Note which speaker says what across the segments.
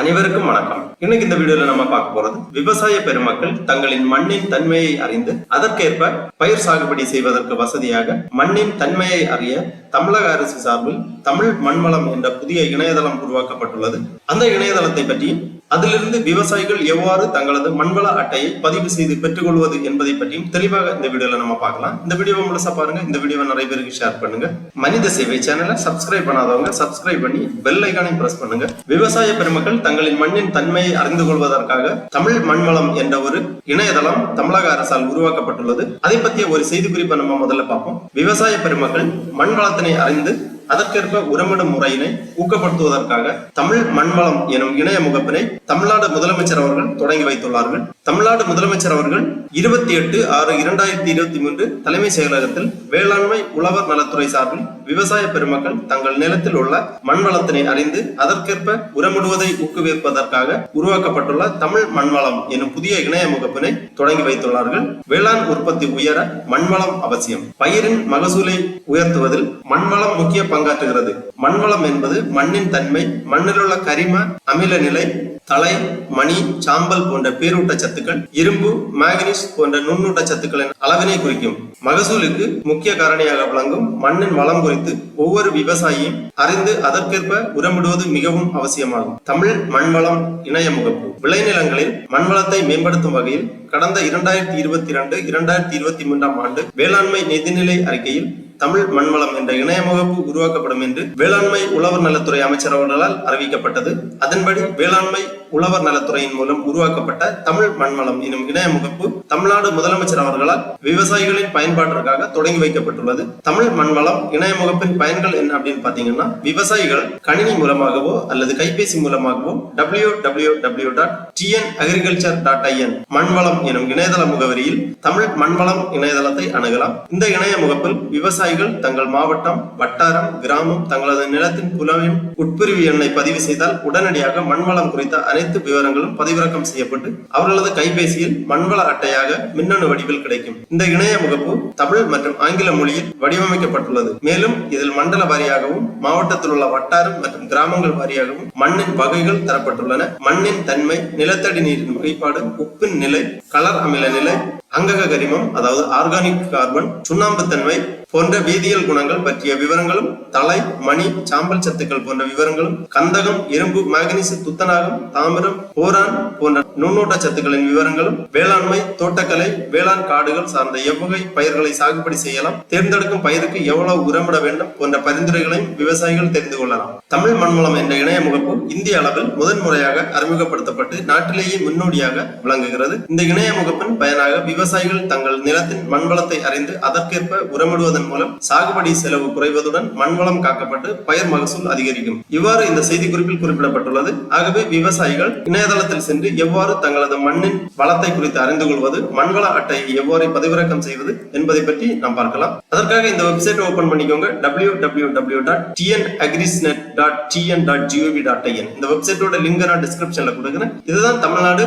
Speaker 1: அனைவருக்கும் வணக்கம். இன்னைக்கு இந்த வீடியோல நம்ம பார்க்க போறது விவசாய பெருமக்கள் தங்களின் மண்ணின் தன்மையை அறிந்து அதற்கேற்ப பயிர் சாகுபடி செய்வதற்கு வசதியாக மண்ணின் தன்மையை அறிய தமிழக அரசு சார்பில் தமிழ் மண்வளம் என்ற புதிய இணையதளம் உருவாக்கப்பட்டுள்ளது. அந்த இணையதளத்தை பற்றி அதிலிருந்து விவசாயிகள் எவ்வாறு தங்களது மண்வள அட்டையை பதிவு செய்து பெற்றுக் கொள்வது என்பதை பற்றியும் தெளிவாக இந்த வீடியோல நம்ம பார்க்கலாம். இந்த வீடியோவை முழுசா பாருங்க. இந்த வீடியோவை நிறைய பேருக்கு ஷேர் பண்ணுங்க. மனித சேவை சேனலை சப்ஸ்கிரைப் பண்ணாதவங்க சப்ஸ்கிரைப் பண்ணி பெல் ஐகானை பிரஸ் பண்ணுங்க. விவசாய பெருமக்கள் தங்களின் மண்ணின் தன்மையை அறிந்து கொள்வதற்காக தமிழ் மண்வளம் என்ற ஒரு இணையதளம் தமிழக அரசால் உருவாக்கப்பட்டுள்ளது. அதை பற்றிய ஒரு செய்தி குறிப்பை நம்ம முதல்ல பார்ப்போம். விவசாய பெருமக்கள் மண்வளத்தினை அறிந்து அதற்கேற்ப உரமிடும் முறையினை ஊக்கப்படுத்துவதற்காக தமிழ் மண்வளம் எனும் இணைய முகப்பினை தமிழ்நாடு முதலமைச்சர் அவர்கள் தொடங்கி வைத்துள்ளார்கள். தமிழ்நாடு முதலமைச்சர் அவர்கள் 28/6/2023 தலைமை செயலகத்தில் வேளாண்மை உழவர் நலத்துறை சார்பில் விவசாய பெருமக்கள் தங்கள் நிலத்தில் உள்ள மண்வளத்தினை அறிந்து அதற்கேற்ப உரமிடுவதை ஊக்குவிப்பதற்காக உருவாக்கப்பட்டுள்ள தமிழ் மண்வளம் எனும் புதிய இணைய முகப்பினை தொடங்கி வைத்துள்ளார்கள். வேளாண் உற்பத்தி உயர மண்வளம் அவசியம். பயிரின் மகசூலை உயர்த்துவதில் மண்வளம் முக்கிய பங்காற்றுகிறது. மண்வளம் என்பது மண்ணின் தன்மை, மண்ணிலுள்ள கரிம அமில நிலை, தலை, மணி, சாம்பல் போன்ற பேரூட்ட சத்துக்கள், இரும்பு, மாங்கனீஸ் போன்ற நுண்ணூட்ட சத்துக்களின் அளவினை குறிக்கும். மகசூலுக்கு முக்கிய காரணியாக விளங்கும் மண்ணின் வளம் குறித்து ஒவ்வொரு விவசாயியும் அறிந்து அதற்கேற்ப உரமிடுவது மிகவும் அவசியமாகும். தமிழ் மண்வளம் இணைய முகப்பு விளைநிலங்களில் மண்வளத்தை மேம்படுத்தும் வகையில் கடந்த 2022-2023 ஆண்டு வேளாண்மை நிதிநிலை அறிக்கையில் தமிழ் மண்வளம் என்ற இணைய முகப்பு உருவாக்கப்படும் என்று வேளாண்மை உழவர் நலத்துறை அமைச்சர் அவர்களால் அறிவிக்கப்பட்டது. அதன்படி வேளாண்மை உழவர் நலத்துறையின் மூலம் உருவாக்கப்பட்ட தமிழ் மண்வளம் எனும் இணைய முகப்பு தமிழ்நாடு முதலமைச்சர் அவர்களால் விவசாயிகளின் பயன்பாட்டிற்காக தொடங்கி வைக்கப்பட்டுள்ளது. தமிழ் மண்வளம் இணைய முகப்பின் பயன்கள் என்ன அப்படின்னு பாத்தீங்கன்னா, விவசாயிகள் கணினி மூலமாகவோ அல்லது கைபேசி மூலமாகவோ www.tnagriculture.in மண்வளம் எனும் இணையதள முகவரியில் தமிழ் மண்வளம் இணையதளத்தை அணுகலாம். இந்த இணைய முகப்பில் விவசாயிகள் தங்கள் மாவட்டம், வட்டாரம், கிராமம், தங்களது நிலத்தின் புலவின் உட்பிரிவு எண்ணை பதிவு செய்தால் உடனடியாக மண்வளம் குறித்த அனைத்து விவரங்களும் பதிவிறக்கம் செய்யப்பட்டு அவர்களது கைபேசியில் மண்வள அட்டையாக மின்னணு வடிவில் கிடைக்கும். இந்த இணைய முகப்பு தமிழ் மற்றும் ஆங்கில மொழியில் வடிவமைக்கப்பட்டுள்ளது. மேலும் இதில் மண்டல வாரியாகவும் மாவட்டத்தில் உள்ள வட்டாரம் மற்றும் கிராமங்கள் வாரியாகவும் மண்ணின் வகைகள் தரப்பட்டுள்ளன. மண்ணின் தன்மை, நிலத்தடி நீரின் வகைப்பாடு, உப்பின் நிலை, கலர் அமில நிலை, அங்கக கரிமம் அதாவது ஆர்கானிக் கார்பன், சுண்ணாம்பு தன்மை போன்ற வேதியியல் குணங்கள் பற்றிய விவரங்களும், தலை, மணி, சாம்பல் சத்துக்கள் போன்ற விவரங்களும், கந்தகம், இரும்பு, மாங்கனீசு, துத்தநாகம், தாமிரம், போரான் போன்ற நுண்ணூட்ட சத்துக்களின் விவரங்களும், வேளாண்மை, தோட்டக்கலை, வேளாண் காடுகள் சார்ந்த எவ்வகை பயிர்களை சாகுபடி செய்யலாம், தேர்ந்தெடுக்கும் பயிருக்கு எவ்வளவு உரமிட வேண்டும் போன்ற பரிந்துரைகளையும் விவசாயிகள் தெரிந்து கொள்ளலாம். தமிழ் மண்வளம் என்ற இணைய முகப்பு இந்திய அளவில் முதன்முறையாக அறிமுகப்படுத்தப்பட்டு நாட்டிலேயே முன்னோடியாக விளங்குகிறது. இந்த இணைய முகப்பின் பயனாக விவசாயிகள் தங்கள் நிலத்தின் மண்வளத்தை அறிந்து அதற்கேற்ப உரமிடுவதன் மூலம் சாகுபடி செலவு குறைவதுடன் மண்வளம் காக்கப்பட்டு பயிர் மகசூல் அதிகரிக்கும். இவ்வாறு இந்த செய்தி குறிப்பில் குறிப்பிடப்பட்டுள்ளது. ஆகவே விவசாயிகள் இணையதளத்தில் சென்று எவ்வாறு தங்களது மண்ணின் வளத்தை குறித்து அறிந்து கொள்வது, மண்வள அட்டையை எவ்வாறு பதிவிறக்கம் செய்வது என்பதை பற்றி நாம் பார்க்கலாம். அதற்காக இந்த வெப்சைட் ஓபன் பண்ணிக்கோங்க. www.tnagrisnet.tn.gov.in இந்த வெப்சைட்டோட லிங்க் நான் டிஸ்கிரிப்ஷன்ல கொடுக்கிறேன். இதுதான் தமிழ்நாடு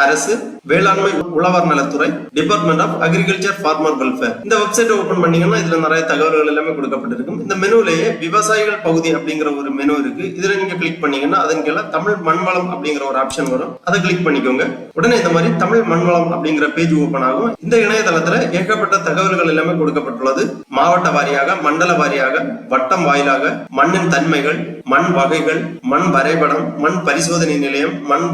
Speaker 1: அரசு வேளாண்மை உழவர் நலத்துறை, department of agriculture farmer welfare. இந்த வெப்சைட் ஓபன் பண்ணீங்கன்னா இதுல நிறைய தகவல்கள் எல்லாமே கொடுக்கப்பட்டிருக்கும். இந்த மெனுலேயே விவசாயிகள் பகுதி அப்படிங்கிற ஒரு மெனு இருக்கு. இதுல நீங்க கிளிக் பண்ணீங்கன்னா அதன் கீழே தமிழ் மண்வளம் அப்படிங்கிற ஒரு ஆப்ஷன் வரும். அதை கிளிக் பண்ணிக்கோங்க. உடனே இந்த மாதிரி தமிழ் மண்வளம் அப்படிங்கிற பேஜ் ஓபன் ஆகும். இந்த இணையதளத்துல ஏகப்பட்ட தகவல்கள் எல்லாமே கொடுக்கப்பட்டுள்ளது. மாவட்ட வாரியாக, மண்டல வாரியாக, வட்டம் வாயிலாக மண்ணின் தன்மைகள், மண் வகைகள், மண் வரைபடம், மண் பரிசோதனை நிலையம், மண்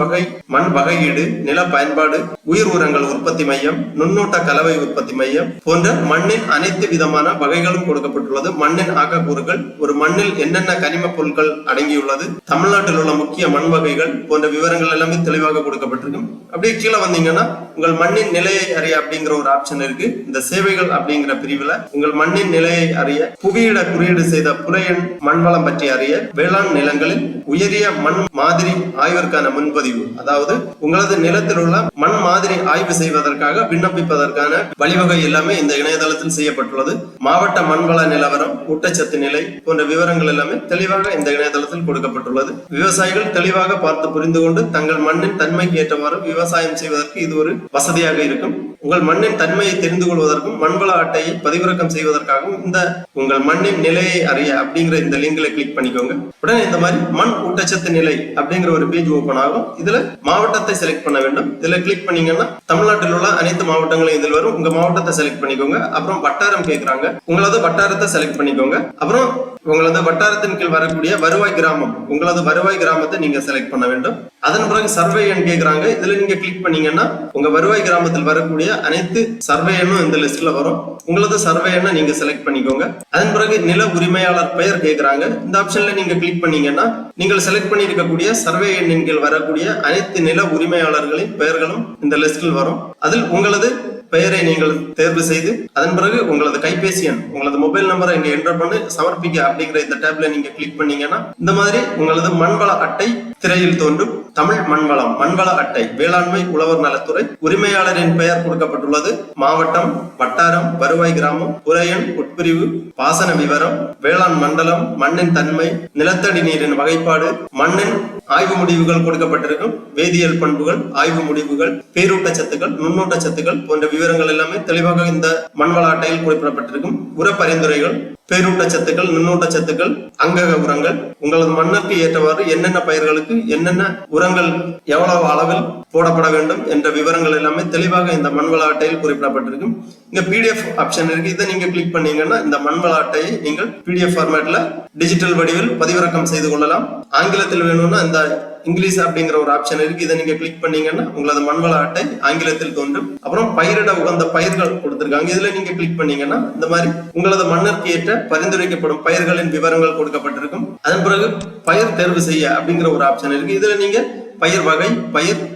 Speaker 1: வகையீடு, நில பயன்பாடு, உயிர் உரங்கள் உற்பத்தி மையம், நுண்ணூட்ட கலவை உற்பத்தி மையம் போன்ற மண்ணின் அனைத்து விதமான வகைகளும் கொடுக்கப்பட்டுள்ளது. மண்ணின் ஆக்கக்கூறுகள், ஒரு மண்ணில் என்னென்ன கனிம பொருட்கள் அடங்கியுள்ளது, தமிழ்நாட்டில் உள்ள முக்கிய மண் வகைகள் போன்ற விவரங்கள் எல்லாமே தெளிவாக கொடுக்கப்பட்டிருக்கும். அப்படியே கீழே வந்தீங்கன்னா உங்கள் மண்ணின் நிலையை அறிய அப்படிங்கிற ஒரு ஆப்ஷன் இருக்கு. இந்த சேவைகள் அப்படிங்கிற பிரிவுல உங்கள் மண்ணின் நிலையை அறிய, புவியிட குறியீடு செய்த புலையன் மண்வளம் பற்றி அறிய, வேளாண் நிலங்களில் உயரிய மண் மாதிரி ஆய்விற்கான முன்பதிவு, அதாவது உங்களது நிலத்தில் உள்ள மண் மாதிரி ஆய்வு செய்வதற்காக விண்ணப்பிப்பதற்கான வழிவகை எல்லாமே இந்த இணையதளத்தில் செய்யப்பட்டுள்ளது. மாவட்ட மண்வள நிலவரம், ஊட்டச்சத்து நிலை போன்ற விவரங்கள் எல்லாமே தெளிவாக இந்த இணையதளத்தில் கொடுக்கப்பட்டுள்ளது. விவசாயிகள் தெளிவாக பார்த்து புரிந்து கொண்டு தங்கள் மண்ணின் தன்மைக்கு ஏற்றவாறு விவசாயம் செய்வதற்கு இது ஒரு வசதியாக இருக்கும். உங்கள் மண்ணின் தன்மையை தெரிந்து கொள்வதற்கும் மண்வள அட்டையை பதிவிறக்கம் செய்வதற்காகவும் இந்த உங்கள் மண்ணின் நிலையை அறிய அப்படிங்கிற இந்த லிங்க்ல கிளிக் பண்ணிக்கோங்க. உடனே இந்த மாதிரி மண் ஊட்டச்சத்து நிலை அப்படிங்கிற ஒரு பேஜ் ஓபன் ஆகும். இதுல மாவட்டத்தை செலக்ட் பண்ண வேண்டும். இதுல கிளிக் பண்ணீங்கன்னா தமிழ்நாட்டில் உள்ள அனைத்து மாவட்டங்களும் இதில் வரும். உங்க மாவட்டத்தை செலக்ட் பண்ணிக்கோங்க. அப்புறம் வட்டாரம் கேட்கறாங்க, உங்களது வட்டாரத்தை செலக்ட் பண்ணிக்கோங்க. அப்புறம் உங்களது வட்டாரத்தின் கீழ் வரக்கூடிய வருவாய் கிராமம், உங்களது வருவாய் கிராமத்தை நீங்க செலக்ட் பண்ண வேண்டும். அதன் பிறகு சர்வே எண் கேட்கறாங்க. இதுல நீங்க கிளிக் பண்ணீங்கன்னா உங்க வருவாய் கிராமத்தில் வரக்கூடிய அனைத்து சர்வே எண்ணும் இந்த லிஸ்ட்ல வரும். உங்களது சர்வே எண்ணை நீங்க செலக்ட் பண்ணிக்கோங்க. அதன் பிறகு நில உரிமையாளர் பெயர் கேட்கறாங்க. இந்த ஆப்ஷன்ல நீங்க கிளிக் பண்ணீங்கன்னா நீங்கள் செலக்ட் பண்ணி இருக்கக்கூடிய சர்வே எண்ணின் கீழ் வரக்கூடிய அனைத்து நில உரிமையாளர்களின் பெயர்களும் இந்த லிஸ்டில் வரும். அதில் உங்களது பெயரை நீங்கள் தேர்வு செய்து அதன் பிறகு உங்களது கைபேசி எண், உங்களது மொபைல் நம்பரை இங்க என்டர் பண்ணி சமர்ப்பிக்க அப்படிங்கிற இந்த டேப்ல நீங்க கிளிக் பண்ணீங்கன்னா இந்த மாதிரி உங்களது மண்வள அட்டை திரையில் தோன்றும். தமிழ் மண்வளம் மண்வள அட்டை வேளாண்மை உழவர் நலத்துறை, உரிமையாளரின் பெயர் கொடுக்கப்பட்டுள்ளது, மாவட்டம், வட்டாரம், வருவாய் கிராமம், புறையன், உட்பிரிவு, பாசன விவரம், வேளாண் மண்டலம், மண்ணின் தன்மை, நிலத்தடி நீரின் வகைப்பாடு, மண்ணின் ஆய்வு முடிவுகள் கொடுக்கப்பட்டிருக்கும், வேதியியல் பண்புகள், ஆய்வு முடிவுகள், பேரூட்டச்சத்துக்கள், நுண்ணூட்டச்சத்துக்கள் போன்ற விவரங்கள் எல்லாமே தெளிவாக இந்த மண்வள அட்டையில் குறிப்பிடப்பட்டிருக்கும். உர பரிந்துரைகள், பேரூட்டச்சத்துக்கள், நுண்ணூட்டச்சத்துக்கள், அங்கக உரங்கள், உங்களது மண்ணிற்கு ஏற்றவாறு என்னென்ன பயிர்களுக்கு என்னென்ன உரங்கள் எவ்வளவு அளவில் போடப்பட வேண்டும் என்ற விவரங்கள் எல்லாமே தெளிவாக இந்த மண்வள அட்டையில் குறிப்பிடப்பட்டிருக்கும். இங்க PDF ஆப்ஷன் இருக்கு. இதை நீங்க கிளிக் பண்ணீங்கன்னா இந்த மண்வள அட்டையை நீங்கள் PDF ஃபார்மேட்ல டிஜிட்டல் வடிவில் பதிவிறக்கம் செய்து கொள்ளலாம். ஆங்கிலத்தில் வேணும்னா இந்த இங்கிலீஷ் அப்படிங்கிற ஒரு ஆப்ஷன் இருக்கு. இதை நீங்க கிளிக் பண்ணீங்கன்னா உங்களது மண்வள அட்டை ஆங்கிலத்தில் தோன்றும். அப்புறம் பயிரிட உகந்த பயிர்கள் கொடுத்திருக்காங்க. இதுல நீங்க கிளிக் பண்ணீங்கன்னா இந்த மாதிரி உங்களது மண்ணிற்கு ஏற்ற பரிந்துரைக்கப்படும் பயிர்களின் விவரங்கள் கொடுக்கப்பட்டிருக்கும். அதன் பிறகு பயிர் தேர்வு செய்ய அப்படிங்கிற ஒரு ஆப்ஷன் இருக்கு. இதுல நீங்க பயிர்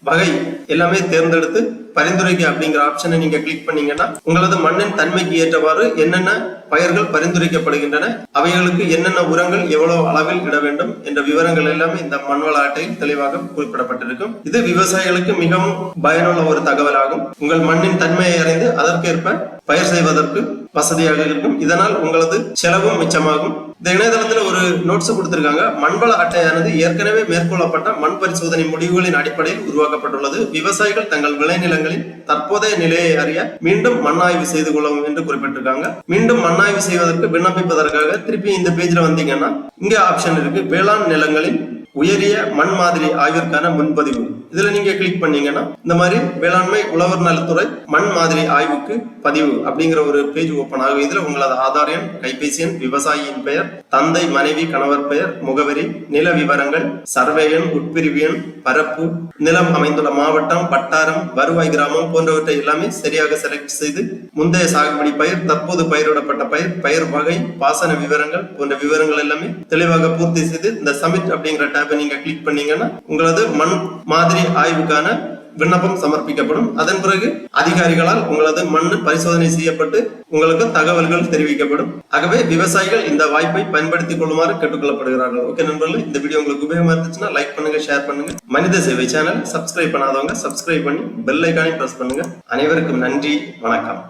Speaker 1: வகை எல்லாமே தேர்ந்தெடுத்து பரிந்துரைக்க அப்படிங்கிற ஆப்ஷனை நீங்க கிளிக் பண்ணீங்கன்னா உங்களது மண்ணின் தன்மைக்கு ஏற்றவாறு என்னென்ன பயிர்கள் பரிந்துரைக்கப்படுகின்றன, அவைகளுக்கு என்னென்ன உரங்கள் எவ்வளவு அளவில் இட வேண்டும் என்ற விவரங்கள் எல்லாமே இந்த மண்வள அட்டையில் தெளிவாக குறிப்பிடப்பட்டிருக்கும். இது விவசாயிகளுக்கு மிகவும் பயனுள்ள ஒரு தகவலாகும். உங்கள் மண்ணின் தன்மையை அறிந்து அதற்கேற்ப பயிர் செய்வதற்கு வசதியாக இருக்கும். இதனால் உங்களது செலவும் மிச்சமாகும். இந்த இணையதளத்துல ஒரு நோட்ஸ் கொடுத்திருக்காங்க. மண்வள அட்டையானது ஏற்கனவே மேற்கொள்ளப்பட்ட மண் பரிசோதனை முடிவுகளின் அடிப்படையில் உருவாக்கப்பட்டுள்ளது. விவசாயிகள் தங்கள் விளைநிலங்களின் தற்போதைய நிலையை அறிய மீண்டும் மண் ஆய்வு செய்து கொள்ளவும் என்று குறிப்பிட்டிருக்காங்க. மீண்டும் மண் ஆய்வு செய்வதற்கு விண்ணப்பிப்பதற்காக திருப்பி இந்த பேஜ்ல வந்தீங்கன்னா இங்க ஆப்ஷன் இருக்கு, வேளாண் நிலங்களின் உயரிய மண் மாதிரி ஆய்விற்கான முன்பதிவு. இதுல நீங்க கிளிக் பண்ணீங்கன்னா இந்த மாதிரி வேளாண்மை உழவர் நலத்துறை மண் மாதிரி ஆய்வுக்கு பதிவு அப்படிங்கிற ஒரு பேஜ் ஓபன் ஆகும். இதுல உங்களது ஆதார் எண், கைபேசி எண், விவசாயியின் பெயர், தந்தை, மனைவி, கணவர் பெயர், முகவரி, நில விவரங்கள், சர்வே எண், உட்பிரிவு எண், பரப்பு, நிலம் அமைந்துள்ள மாவட்டம், வட்டாரம், வருவாய் கிராமம் போன்றவற்றை எல்லாமே சரியாக செலக்ட் செய்து முந்தைய சாகுபடி பயிர், தற்போது பயிரிடப்பட்ட பயிர், பயிர் வகை, பாசன விவரங்கள் போன்ற விவரங்கள் எல்லாமே தெளிவாக பூர்த்தி செய்து இந்த சப்மிட் அப்படிங்கிற டேப்பை நீங்க கிளிக் பண்ணீங்கன்னா உங்களது மண் மாதிரி ஆய்வுக்கான விண்ணப்பம் சமர்ப்பிக்கப்படும். அதன் பிறகு அதிகாரிகளால் உங்களது மண் பரிசோதனை செய்யப்பட்டு உங்களுக்கு தகவல்கள் தெரிவிக்கப்படும். ஆகவே விவசாயிகள் இந்த வாய்ப்பை பயன்படுத்திக் கொள்ளுமாறு கேட்டுக்கொள்ளப்படுகிறார்கள். ஓகே நண்பர்களே, இந்த வீடியோ உங்களுக்கு உபயோகமா இருந்துச்சுன்னா லைக் பண்ணுங்க, ஷேர் பண்ணுங்க. மனித சேவை சேனல் சப்ஸ்கிரைப் பண்ணாதவங்க சப்ஸ்கிரைப் பண்ணி பெல் ஐகானை பிரஸ் பண்ணுங்க. அனைவருக்கும் நன்றி, வணக்கம்.